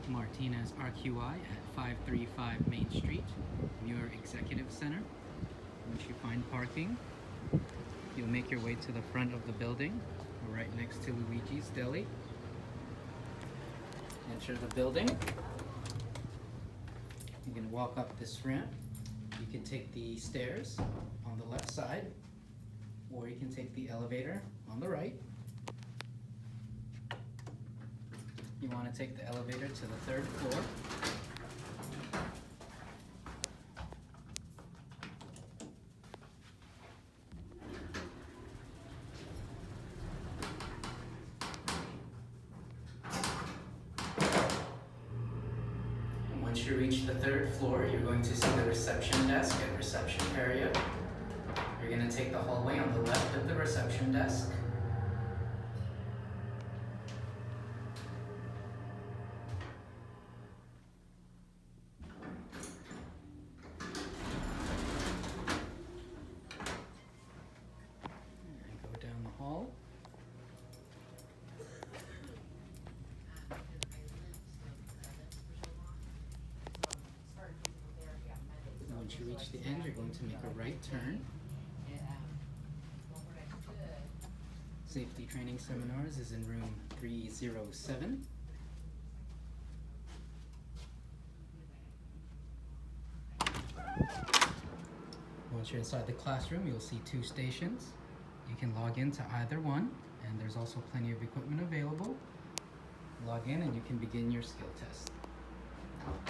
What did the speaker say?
Martinez RQI at 535 Main Street, Muir Executive Center. Once you find parking, you'll make your way to the front of the building. We're right next to Luigi's Deli. Enter the building. You can walk up this ramp. You can take the stairs on the left side, or you can take the elevator on the right. You want to take the elevator to the third floor. And once you reach the third floor, you're going to see the reception desk and reception area. You're going to take the hallway on the left of the reception desk. Hall. Once you reach the end, you're going to make a right turn. Safety training seminars is in room 307. Once you're inside the classroom, you'll see two stations. You can log into either one, and there's also plenty of equipment available. Log in and you can begin your skill test.